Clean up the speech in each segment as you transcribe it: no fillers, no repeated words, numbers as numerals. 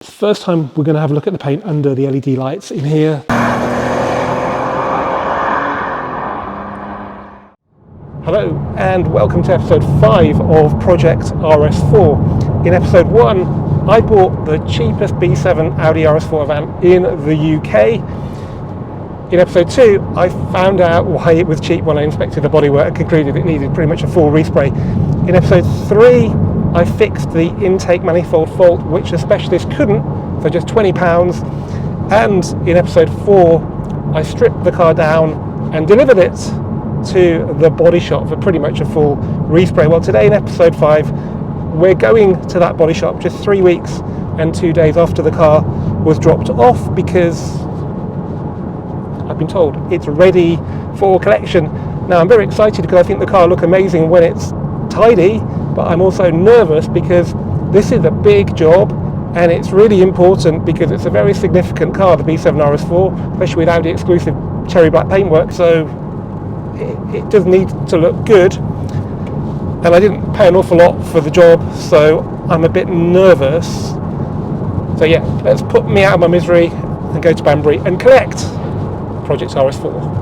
First time we're going to have a look at the paint under the LED lights in here. Hello and welcome to episode 5 of Project RS4. In episode 1 I bought the cheapest B7 Audi RS4 van in the UK. In episode 2 I found out why it was cheap when I inspected the bodywork and concluded it needed pretty much a full respray. In episode 3 I fixed the intake manifold fault, which a specialist couldn't, for just £20. And in episode 4 I stripped the car down and delivered it to the body shop for pretty much a full respray. Well, today in episode 5 we're going to that body shop just 3 weeks and 2 days after the car was dropped off, because I've been told it's ready for collection. Now I'm very excited because I think the car looks amazing when it's tidy, but I'm also nervous because this is a big job and it's really important because it's a very significant car, the B7 RS4, especially with Audi exclusive cherry black paintwork, so it does need to look good, and I didn't pay an awful lot for the job, so I'm a bit nervous. So yeah, let's put me out of my misery and go to Banbury and collect Project RS4.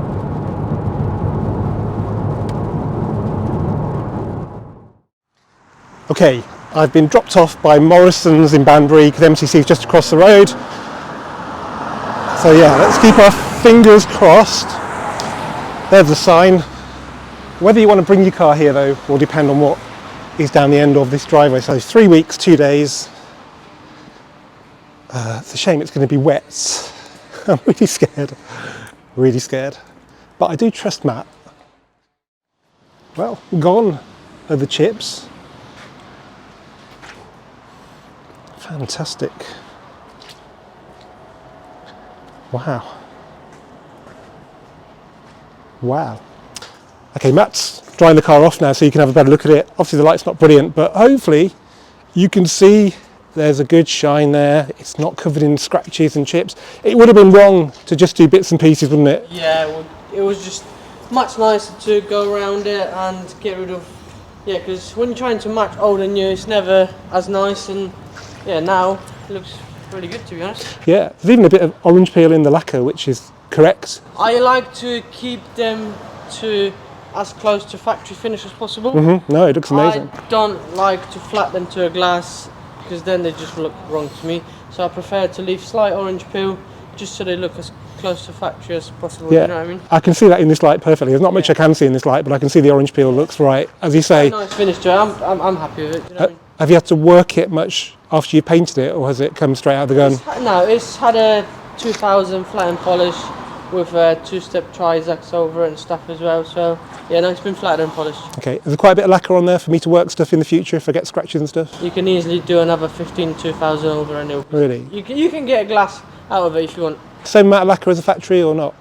Okay, I've been dropped off by Morrison's in Banbury because MCC is just across the road. So yeah, let's keep our fingers crossed. There's the sign. Whether you want to bring your car here though will depend on what is down the end of this driveway. So 3 weeks, 2 days. It's a shame it's going to be wet. I'm really scared. Really scared. But I do trust Matt. Well, gone are the chips. Fantastic. Wow. Wow. Okay, Matt's drying the car off now so you can have a better look at it. Obviously the light's not brilliant, but hopefully you can see there's a good shine there. It's not covered in scratches and chips. It would have been wrong to just do bits and pieces, wouldn't it? Yeah, well, it was just much nicer to go around it and get rid of, yeah, because when you're trying to match old and new, it's never as nice, and yeah, now it looks really good, to be honest. Yeah, there's even a bit of orange peel in the lacquer, which is correct. I like to keep them to as close to factory finish as possible. No, it looks amazing. I don't like to flat them to a glass because then they just look wrong to me. So I prefer to leave slight orange peel just so they look as close to factory as possible. Yeah, you know what I mean? I can see that in this light perfectly. There's not much I can see in this light, but I can see the orange peel looks right. As you say, Nice finish to it. I'm happy with it. You know what I mean? Have you had to work it much after you painted it, or has it come straight out of the gun? It's had a 2000 flat and polish with a 2-step Trizax over it and stuff as well. So yeah, no, it's been flat and polished. Okay, there's quite a bit of lacquer on there for me to work stuff in the future if I get scratches and stuff. You can easily do another 2000 over and it'll, Really? You can get a glass out of it if you want. Same amount of lacquer as a factory or not?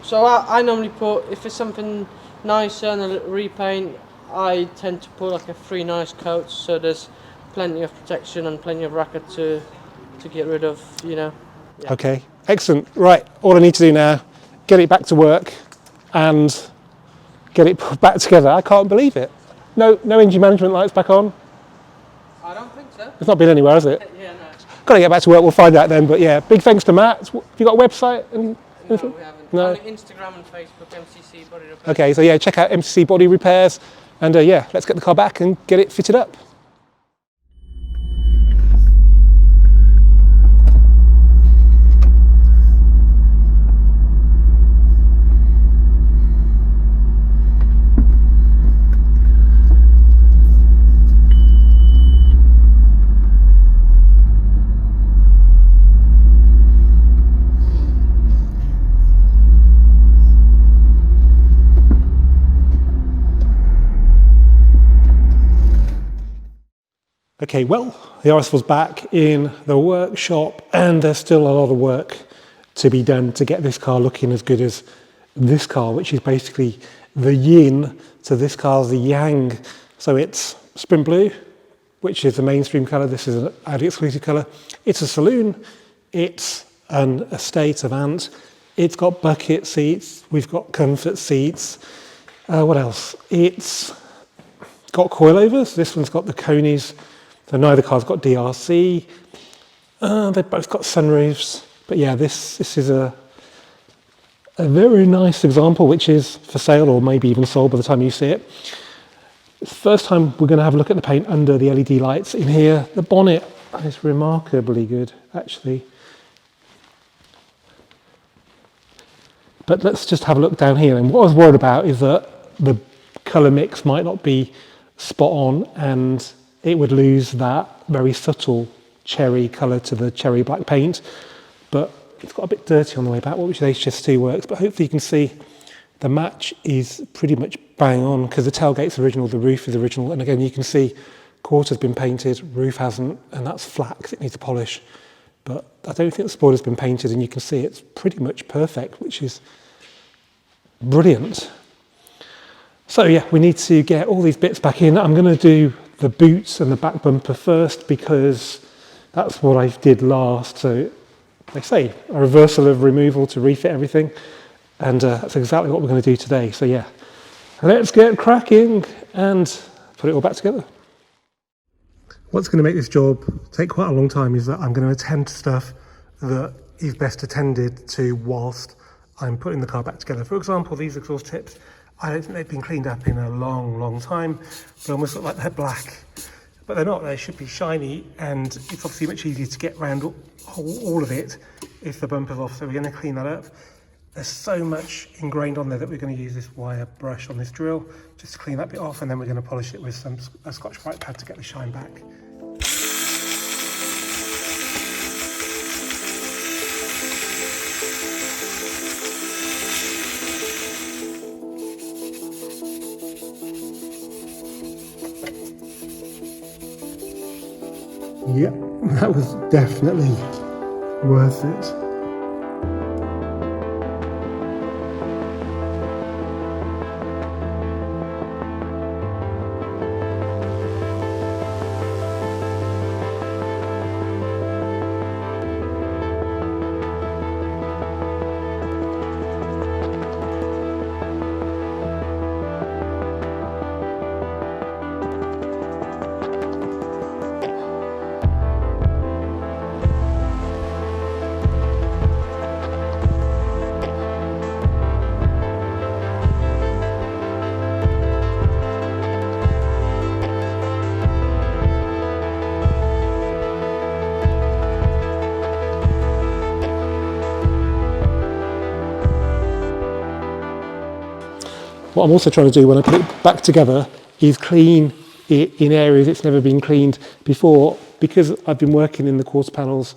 So I normally put, if it's something nicer and a repaint, I tend to put like 3 nice coats, so there's plenty of protection and plenty of racket to get rid of, you know. Yeah. Okay, excellent. Right, all I need to do now, get it back to work and get it put back together. I can't believe it. No engine management lights back on? I don't think so. It's not been anywhere, has it? Yeah, no. Got to get back to work, we'll find out then. But yeah, big thanks to Matt. Have you got a website? No, we haven't. No. Only Instagram and Facebook, MCC Body Repair. Okay, so yeah, check out MCC Body Repairs. And yeah, let's get the car back and get it fitted up. Okay, well, the RS4's back in the workshop and there's still a lot of work to be done to get this car looking as good as this car, which is basically the yin to this car's the yang. So it's sprint blue, which is the mainstream colour. This is an Audi exclusive colour. It's a saloon. It's an estate of Ant. It's got bucket seats. We've got comfort seats. What else? It's got coilovers. This one's got the conies. So neither car's got DRC. They've both got sunroofs, but yeah, this is a very nice example, which is for sale or maybe even sold by the time you see it. It's the first time we're going to have a look at the paint under the LED lights in here. The bonnet is remarkably good, actually. But let's just have a look down here. And what I was worried about is that the colour mix might not be spot on and it would lose that very subtle cherry colour to the cherry black paint. But it's got a bit dirty on the way back, which the HS2 works. But hopefully you can see the match is pretty much bang on because the tailgate's original, the roof is original. And again, you can see quarter's been painted, roof hasn't, and that's flat because it needs a polish. But I don't think the spoiler's been painted, and you can see it's pretty much perfect, which is brilliant. So yeah, we need to get all these bits back in. I'm going to do the boots and the back bumper first because that's what I did last. So they say a reversal of removal to refit everything, and that's exactly what we're going to do today. So yeah, let's get cracking and put it all back together. What's going to make this job take quite a long time is that I'm going to attend to stuff that is best attended to whilst I'm putting the car back together. For example, these exhaust tips, I don't think they've been cleaned up in a long time. They almost look like they're black, but they're not. They should be shiny, and it's obviously much easier to get around all of it if the bumper's off, so we're going to clean that up. There's so much ingrained on there that we're going to use this wire brush on this drill just to clean that bit off, and then we're going to polish it with a Scotch-Brite pad to get the shine back. Yeah, that was definitely worth it. What I'm also trying to do when I put it back together is clean it in areas it's never been cleaned before. Because I've been working in the quarter panels,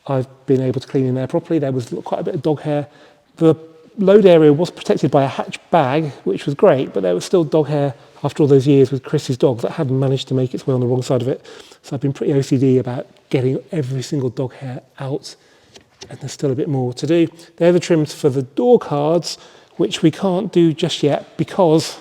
I've been able to clean in there properly. There was quite a bit of dog hair. The load area was protected by a hatch bag, which was great, but there was still dog hair after all those years with Chris's dog that hadn't managed to make its way on the wrong side of it. So I've been pretty OCD about getting every single dog hair out, and there's still a bit more to do. They're the trims for the door cards, which we can't do just yet because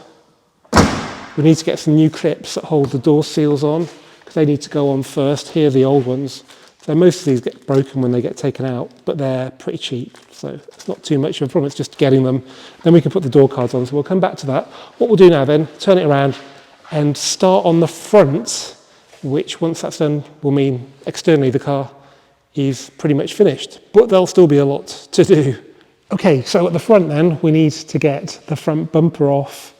we need to get some new clips that hold the door seals on, because they need to go on first. Here are the old ones. So most of these get broken when they get taken out, but they're pretty cheap, so it's not too much of a problem. It's just getting them. Then we can put the door cards on, so we'll come back to that. What we'll do now then, turn it around and start on the front, which once that's done will mean externally the car is pretty much finished, but there'll still be a lot to do. Okay, so at the front then, we need to get the front bumper off.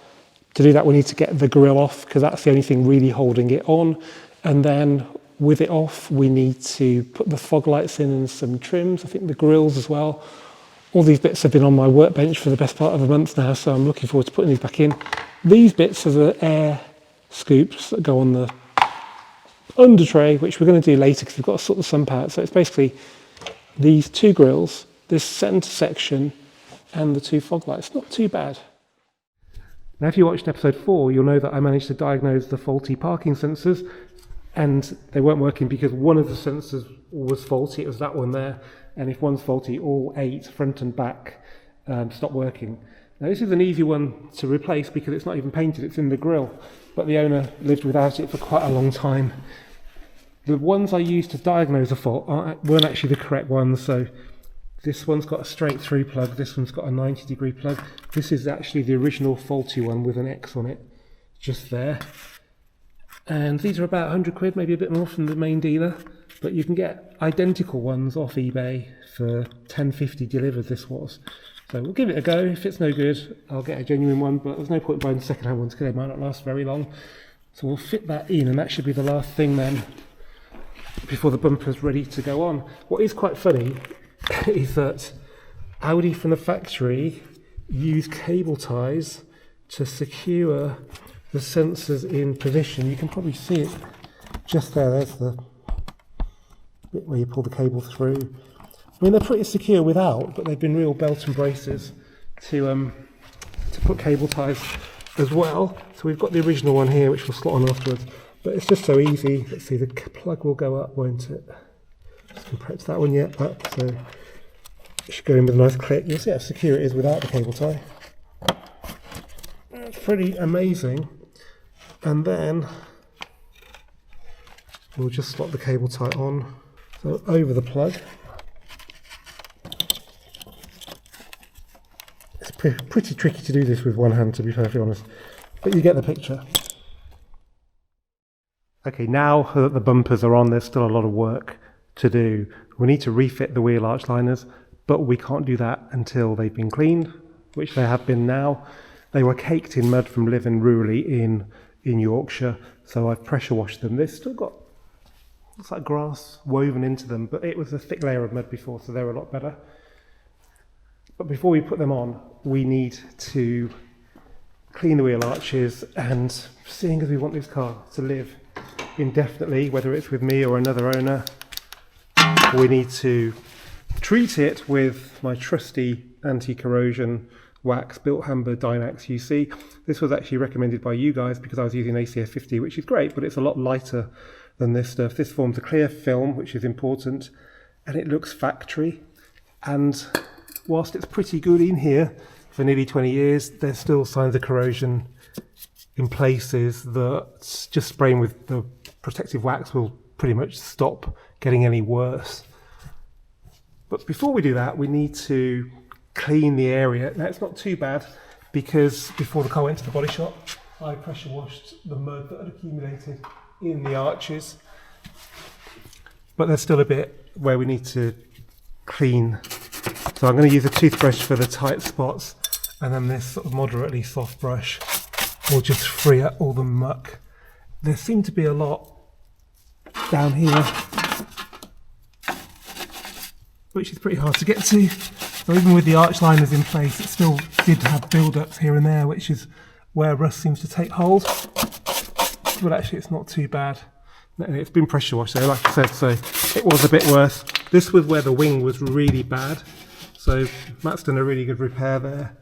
To do that, we need to get the grille off, because that's the only thing really holding it on. And then with it off, we need to put the fog lights in and some trims, I think the grills as well. All these bits have been on my workbench for the best part of a month now, so I'm looking forward to putting these back in. These bits are the air scoops that go on the under tray, which we're going to do later because we've got to sort the sump out. So it's basically these two grills, this centre section, and the two fog lights. Not too bad. Now, if you watched episode 4, you'll know that I managed to diagnose the faulty parking sensors, and they weren't working because one of the sensors was faulty. It was that one there, and if one's faulty, all 8 front and back stop working. Now, this is an easy one to replace because it's not even painted, it's in the grille, but the owner lived without it for quite a long time. The ones I used to diagnose the fault weren't actually the correct ones, so this one's got a straight through plug, this one's got a 90-degree plug. This is actually the original faulty one with an X on it, just there. And these are about 100 quid, maybe a bit more from the main dealer, but you can get identical ones off eBay for £10.50 delivered. This was, so we'll give it a go. If it's no good, I'll get a genuine one, but there's no point buying second-hand ones because they might not last very long. So we'll fit that in, and that should be the last thing then before the bumper's ready to go on. What is quite funny is that Audi from the factory use cable ties to secure the sensors in position. You can probably see it just there. There's the bit where you pull the cable through. I mean, they're pretty secure without, but they've been real belt and braces to put cable ties as well. So we've got the original one here, which we'll slot on afterwards. But it's just so easy. Let's see, the plug will go up, won't it? Just going to press that one yet up, so it should go in with a nice click. You'll see how secure it is without the cable tie. It's pretty amazing. And then we'll just slot the cable tie on, so over the plug. It's pretty tricky to do this with one hand, to be perfectly honest, but you get the picture. Okay, now that the bumpers are on, there's still a lot of work to do. We need to refit the wheel arch liners, but we can't do that until they've been cleaned, which they have been now. They were caked in mud from living rurally in Yorkshire, so I've pressure washed them. They've still got, looks like grass woven into them, but it was a thick layer of mud before, so they're a lot better. But before we put them on, we need to clean the wheel arches, and seeing as we want this car to live indefinitely, whether it's with me or another owner, we need to treat it with my trusty anti-corrosion wax Bilt Hamber Dynax UC. This was actually recommended by you guys because I was using ACF 50, which is great, but it's a lot lighter than this stuff. This forms a clear film, which is important, and it looks factory. And whilst it's pretty good in here for nearly 20 years, there's still signs of corrosion in places that just spraying with the protective wax will pretty much stop getting any worse. But before we do that, we need to clean the area. Now, it's not too bad because before the car went to the body shop, I pressure washed the mud that had accumulated in the arches. But there's still a bit where we need to clean. So I'm going to use a toothbrush for the tight spots, and then this sort of moderately soft brush will just free up all the muck. There seemed to be a lot down here, which is pretty hard to get to. So even with the arch liners in place, it still did have build-ups here and there, which is where rust seems to take hold. But actually it's not too bad. It's been pressure washed, so like I said, so it was a bit worse. This was where the wing was really bad, so Matt's done a really good repair there.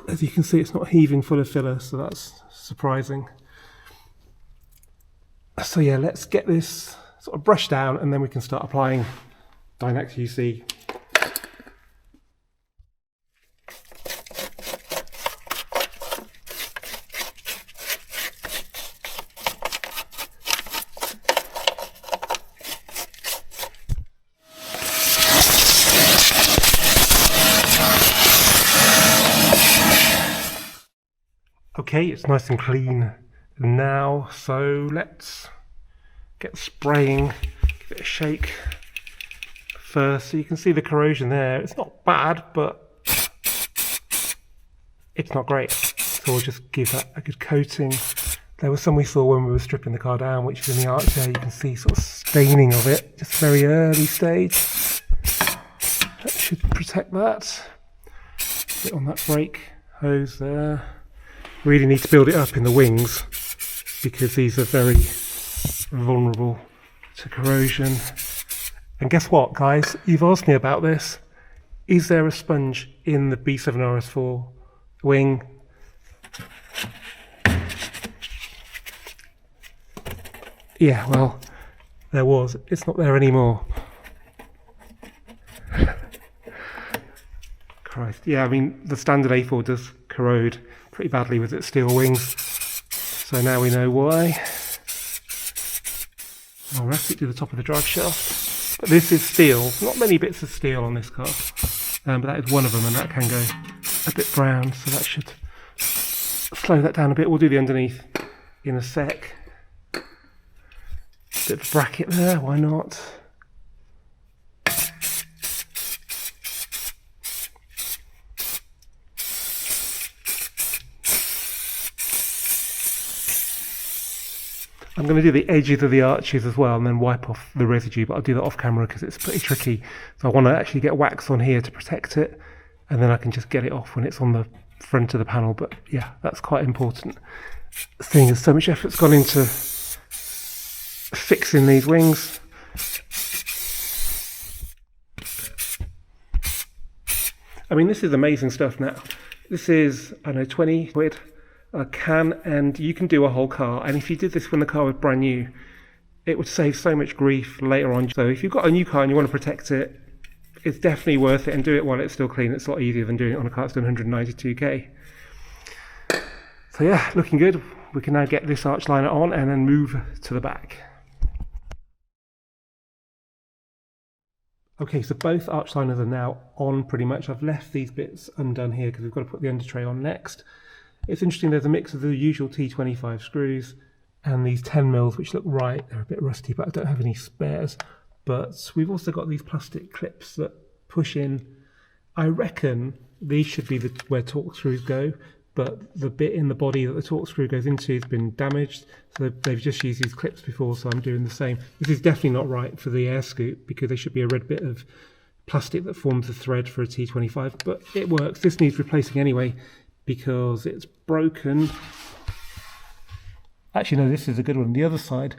As you can see, it's not heaving full of filler, so that's surprising. So yeah, let's get this sort of brushed down, and then we can start applying Dynax UC. Okay, it's nice and clean now, so let's get spraying, give it a shake first. So you can see the corrosion there. It's not bad, but it's not great. So we'll just give that a good coating. There was some we saw when we were stripping the car down, which is in the arch there. You can see sort of staining of it, just very early stage. That should protect that. Bit on that brake hose there. Really need to build it up in the wings because these are very vulnerable to corrosion. And guess what, guys? You've asked me about this. Is there a sponge in the B7 RS4 wing? Yeah, well, there was. It's not there anymore. Christ. Yeah, I mean, the standard A4 does corrode pretty badly with its steel wings. So now we know why. I'll wrap it to the top of the drive shaft. But this is steel. Not many bits of steel on this car. But that is one of them, and that can go a bit brown. So that should slow that down a bit. We'll do the underneath in a sec. Bit of a bracket there, why not? I'm going to do the edges of the arches as well and then wipe off the residue, but I'll do that off camera because it's pretty tricky. So I want to actually get wax on here to protect it, and then I can just get it off when it's on the front of the panel. But yeah, that's quite important, seeing as so much effort's gone into fixing these wings. I mean, this is amazing stuff now. This is, I don't know, 20 quid a can, and you can do a whole car. And if you did this when the car was brand new, it would save so much grief later on. So if you've got a new car and you want to protect it, it's definitely worth it, and do it while it's still clean. It's a lot easier than doing it on a car that's done 192k. So yeah, looking good. We can now get this arch liner on and then move to the back. Okay, so both arch liners are now on pretty much. I've left these bits undone here because we've got to put the under tray on next. It's interesting, there's a mix of the usual T25 screws and these 10mm, which look right. They're a bit rusty, but I don't have any spares. But we've also got these plastic clips that push in. I reckon these should be where torque screws go, but the bit in the body that the torque screw goes into has been damaged. So they've just used these clips before, so I'm doing the same. This is definitely not right for the air scoop because there should be a red bit of plastic that forms the thread for a T25, but it works. This needs replacing anyway, because it's broken. Actually, no, this is a good one. The other side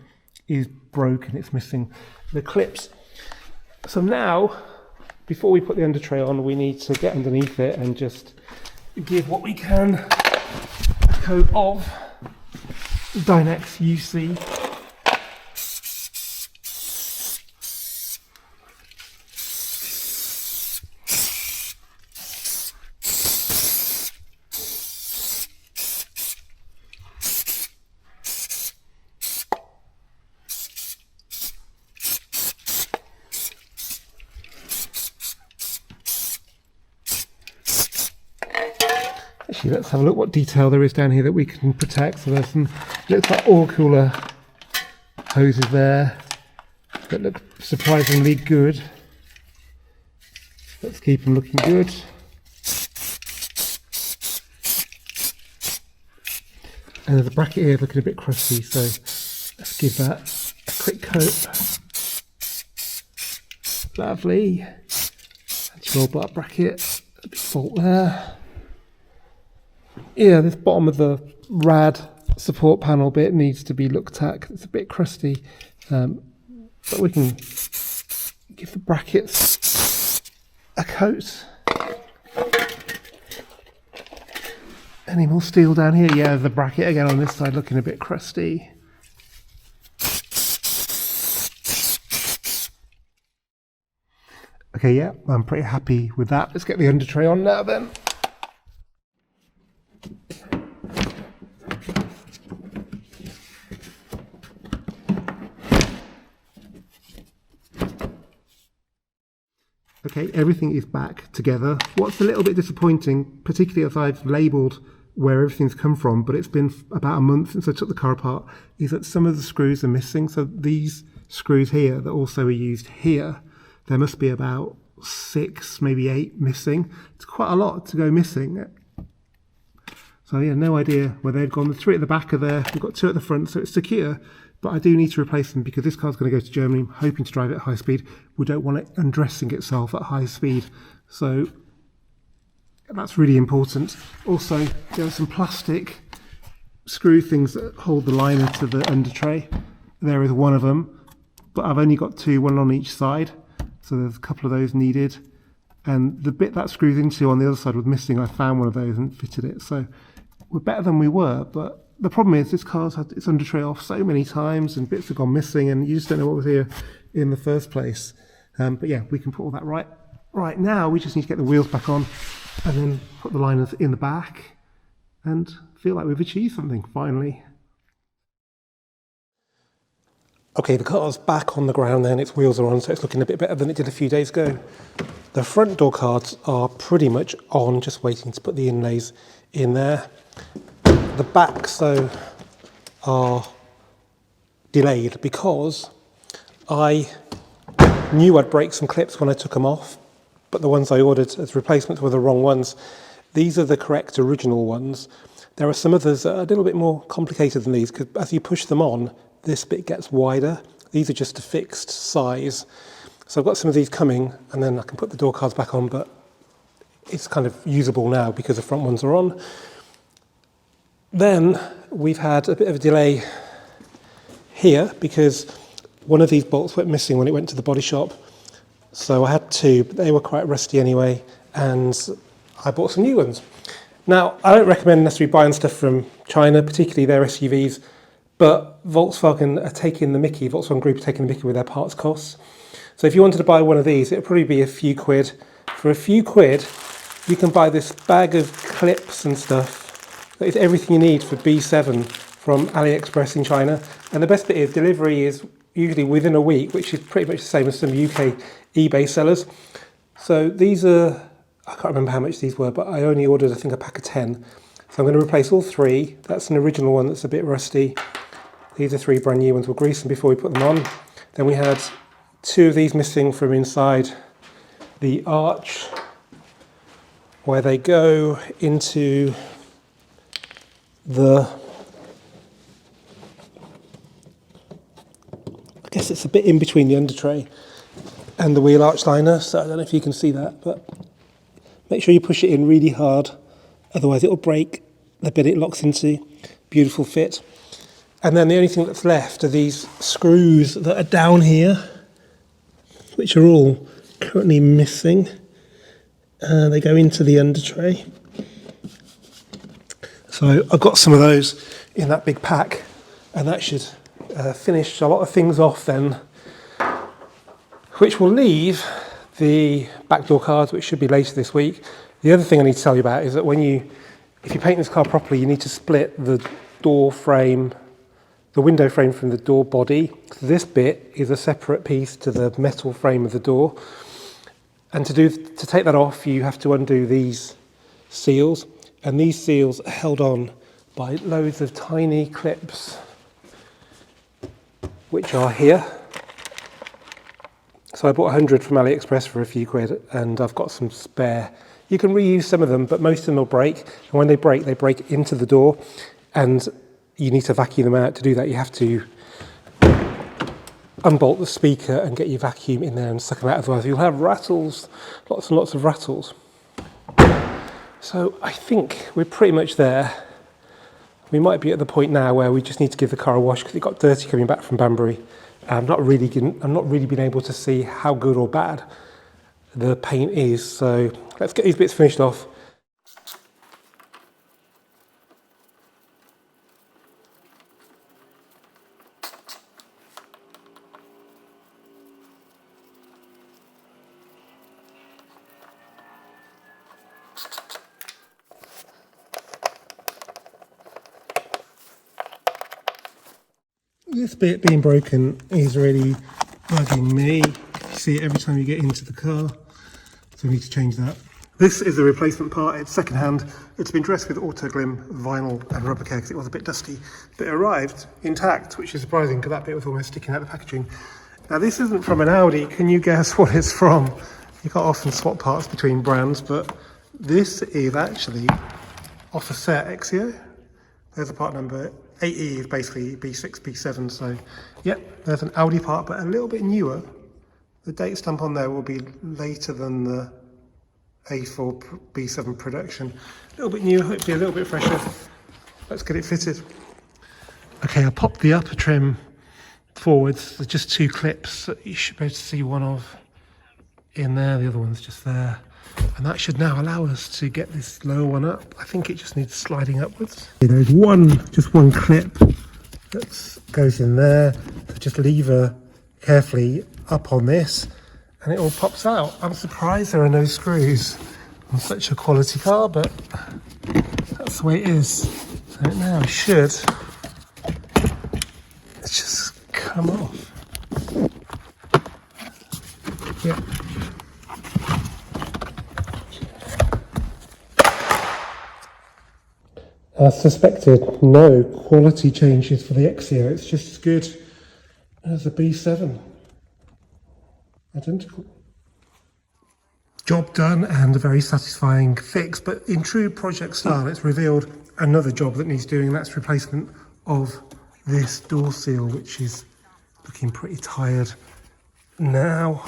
is broken, it's missing the clips. So now, before we put the under tray on, we need to get underneath it and just give what we can a coat of Dynax UC. Actually, let's have a look what detail there is down here that we can protect. So there's some, looks like oil cooler hoses there that look surprisingly good. Let's keep them looking good. And there's a bracket here looking a bit crusty, so let's give that a quick coat. Lovely. Anti-roll bracket, a big fault there. Yeah, this bottom of the rad support panel bit needs to be looked at. It's a bit crusty, but we can give the brackets a coat. Any more steel down here? Yeah, the bracket again on this side looking a bit crusty. Okay, yeah, I'm pretty happy with that. Let's get the under tray on now then. Okay, everything is back together. What's a little bit disappointing, particularly as I've labelled where everything's come from, but it's been about a month since I took the car apart, is that some of the screws are missing. So these screws here that also are used here, there must be about 6, maybe 8 missing. It's quite a lot to go missing. So yeah, no idea where they've gone. The 3 at the back are there, we've got 2 at the front, so it's secure. But I do need to replace them because this car's going to go to Germany. I'm hoping to drive it at high speed. We don't want it undressing itself at high speed. So that's really important. Also, there are some plastic screw things that hold the liner to the under tray. There is one of them, but I've only got 2, one on each side. So there's a couple of those needed. And the bit that screws into on the other side was missing. I found one of those and fitted it. So we're better than we were, but the problem is this car's had its under tray off so many times and bits have gone missing and you just don't know what was here in the first place. But yeah, we can put all that right. Right now, we just need to get the wheels back on and then put the liners in the back and feel like we've achieved something finally. Okay, the car's back on the ground then, its wheels are on, so it's looking a bit better than it did a few days ago. The front door cards are pretty much on, just waiting to put the inlays in there. The backs though are delayed because I knew I'd break some clips when I took them off, but the ones I ordered as replacements were the wrong ones. These are the correct original ones. There are some others that are a little bit more complicated than these, because as you push them on, this bit gets wider. These are just a fixed size. So I've got some of these coming, and then I can put the door cards back on, but it's kind of usable now because the front ones are on. Then we've had a bit of a delay here because one of these bolts went missing when it went to the body shop. So I had two, but they were quite rusty anyway, and I bought some new ones. Now, I don't recommend necessarily buying stuff from China, particularly their SUVs, but Volkswagen are taking the mickey, Volkswagen Group are taking the mickey with their parts costs. So if you wanted to buy one of these, it'd probably be a few quid. For a few quid, you can buy this bag of clips and stuff that is everything you need for B7 from AliExpress in China. And the best bit is delivery is usually within a week, which is pretty much the same as some UK eBay sellers. So these are, I can't remember how much these were, but I only ordered, I think, a pack of 10. So I'm going to replace all three. That's an original one that's a bit rusty. These are three brand new ones. We'll grease them before we put them on. Then we had two of these missing from inside the arch, where they go into the, I guess it's a bit in between the under tray and the wheel arch liner, so I don't know if you can see that, but make sure you push it in really hard, otherwise it will break the bit it locks into. Beautiful fit. And then the only thing that's left are these screws that are down here, which are all currently missing. They go into the under tray. So I've got some of those in that big pack, and that should finish a lot of things off then, which will leave the back door cards, which should be later this week. The other thing I need to tell you about is that if you paint this car properly, you need to split the door frame, the window frame from the door body. So this bit is a separate piece to the metal frame of the door. And to take that off, you have to undo these seals. And these seals are held on by loads of tiny clips, which are here. So I bought 100 from AliExpress for a few quid, and I've got some spare. You can reuse some of them, but most of them will break. And when they break into the door, and you need to vacuum them out. To do that, you have to unbolt the speaker and get your vacuum in there and suck them out, otherwise you'll have rattles, lots and lots of rattles. So I think we're pretty much there. We might be at the point now where we just need to give the car a wash because it got dirty coming back from Banbury. I'm not really been able to see how good or bad the paint is. So let's get these bits finished off. This bit being broken is really bugging me. You see it every time you get into the car, so we need to change that. This is the replacement part. It's second hand. It's been dressed with Autoglim vinyl and rubber care because it was a bit dusty, but it arrived intact, which is surprising because that bit was almost sticking out of the packaging. Now this isn't from an Audi. Can you guess what it's from? You can't often swap parts between brands, but this is actually off a set Exio. There's a part number. 8E is basically B6, B7, so yep, there's an Audi part, but a little bit newer. The date stamp on there will be later than the A4 B7 production. A little bit newer, hopefully a little bit fresher. Let's get it fitted. Okay, I popped the upper trim forwards. There's just two clips that you should be able to see one of in there, the other one's just there. And that should now allow us to get this lower one up. I think it just needs sliding upwards. There's just one clip that goes in there. So just lever carefully up on this and it all pops out. I'm surprised there are no screws on such a quality car, but that's the way it is. So now it should just come off. Yeah. As suspected, no quality changes for the Exio. It's just as good as the B7. identical. Job done and a very satisfying fix, but in true project style it's revealed another job that needs doing, and that's replacement of this door seal, which is looking pretty tired now.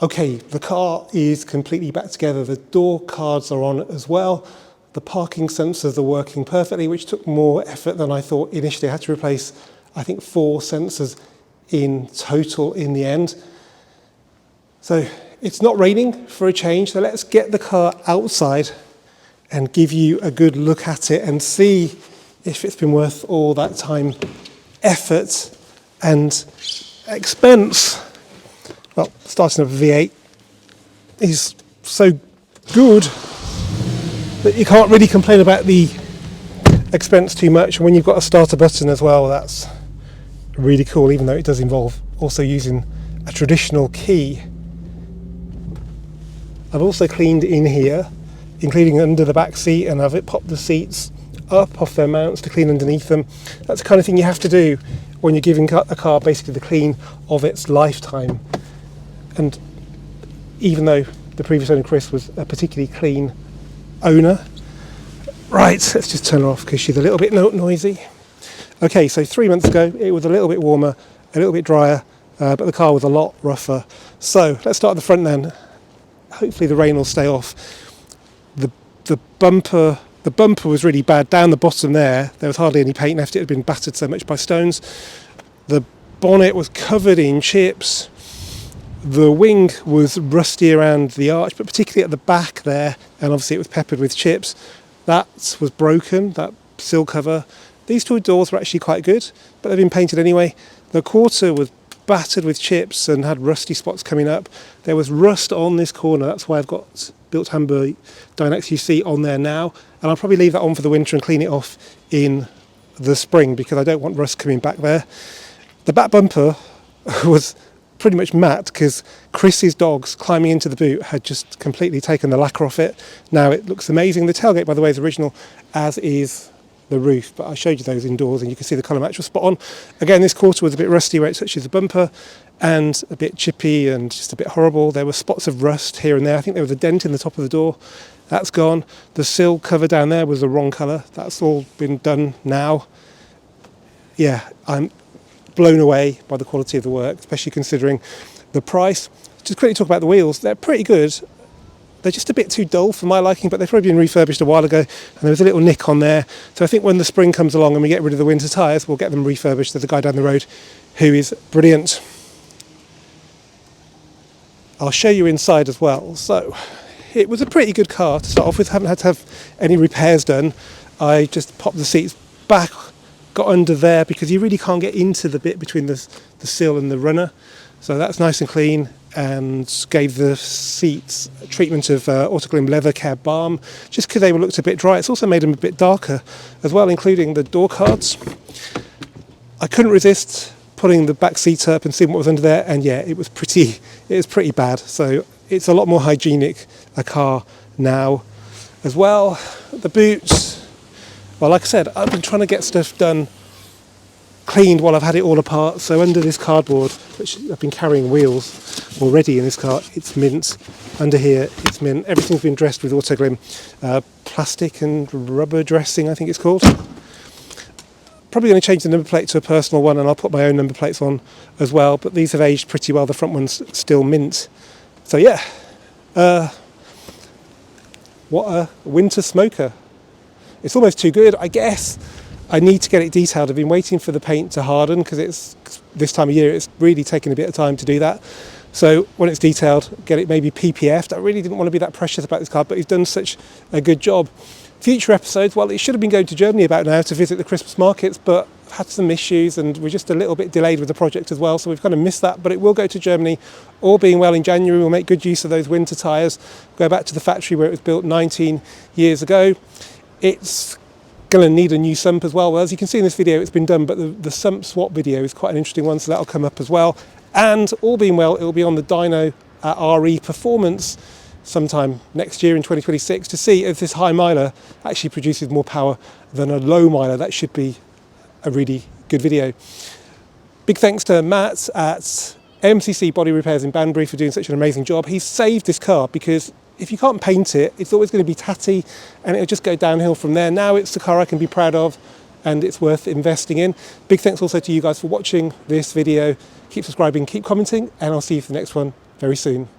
Okay, the car is completely back together. The door cards are on as well. The parking sensors are working perfectly, which took more effort than I thought initially. I had to replace, I think, 4 sensors in total in the end. So it's not raining for a change, so let's get the car outside and give you a good look at it and see if it's been worth all that time, effort and expense. Well, starting up a V8 is so good that you can't really complain about the expense too much. And when you've got a starter button as well, that's really cool, even though it does involve also using a traditional key. I've also cleaned in here, including under the back seat, and I've popped the seats up off their mounts to clean underneath them. That's the kind of thing you have to do when you're giving a car basically the clean of its lifetime. And even though the previous owner, Chris, was a particularly clean owner. Right, let's just turn her off because she's a little bit noisy. Okay, so 3 months ago, it was a little bit warmer, a little bit drier, but the car was a lot rougher. So let's start at the front then. Hopefully the rain will stay off. The bumper was really bad. Down the bottom there was hardly any paint left. It had been battered so much by stones. The bonnet was covered in chips. The wing was rusty around the arch, but particularly at the back there, and obviously it was peppered with chips. That was broken, that sill cover. These 2 doors were actually quite good, but they've been painted anyway. The quarter was battered with chips and had rusty spots coming up. There was rust on this corner, that's why I've got Bilt Hamber Dynax UC on there now, and I'll probably leave that on for the winter and clean it off in the spring because I don't want rust coming back there. The back bumper was pretty much matte because Chris's dogs climbing into the boot had just completely taken the lacquer off it. Now it looks amazing. The tailgate, by the way, is original, as is the roof, but I showed you those indoors and you can see the colour match was spot on. Again, this quarter was a bit rusty where it touches the bumper and a bit chippy and just a bit horrible. There were spots of rust here and there. I think there was a dent in the top of the door. That's gone. The sill cover down there was the wrong colour. That's all been done now. Yeah, I'm blown away by the quality of the work, especially considering the price. Just quickly talk about the wheels. They're pretty good. They're just a bit too dull for my liking, but they've probably been refurbished a while ago, and there was a little nick on there. So I think when the spring comes along and we get rid of the winter tyres, we'll get them refurbished. There's a guy down the road who is brilliant. I'll show you inside as well. So it was a pretty good car to start off with. Haven't had to have any repairs done. I just popped the seats back, got under there because you really can't get into the bit between the sill and the runner, so that's nice and clean, and gave the seats a treatment of autoglym leather cab balm just because they looked a bit dry. It's also made them a bit darker as well, including the door cards. I couldn't resist pulling the back seat up and seeing what was under there, and yeah, it was pretty bad. So it's a lot more hygienic a car now as well. The boots, well, like I said, I've been trying to get stuff done, cleaned while I've had it all apart. So under this cardboard, which I've been carrying wheels already in this car, it's mint. Under here, it's mint. Everything's been dressed with autoglym plastic and rubber dressing, I think it's called. Probably going to change the number plate to a personal one, and I'll put my own number plates on as well. But these have aged pretty well. The front one's still mint. So yeah, what a winter smoker. It's almost too good, I guess. I need to get it detailed. I've been waiting for the paint to harden because it's this time of year, it's really taken a bit of time to do that. So when it's detailed, get it maybe PPF'd. I really didn't want to be that precious about this car, but he's done such a good job. Future episodes, well, it should have been going to Germany about now to visit the Christmas markets, but I've had some issues and we're just a little bit delayed with the project as well, so we've kind of missed that, but it will go to Germany. All being well, in January we'll make good use of those winter tyres, go back to the factory where it was built 19 years ago. It's going to need a new sump as well. Well, as you can see in this video, it's been done, but the sump swap video is quite an interesting one, so that'll come up as well. And all being well, it'll be on the dyno at RE Performance sometime next year in 2026 to see if this high miler actually produces more power than a low miler. That should be a really good video. Big thanks to Matt at MCC Body Repairs in Banbury for doing such an amazing job. He's saved this car because if you can't paint it, it's always going to be tatty and it'll just go downhill from there. Now it's a car I can be proud of and it's worth investing in. Big thanks also to you guys for watching this video. Keep subscribing, keep commenting, and I'll see you for the next one very soon.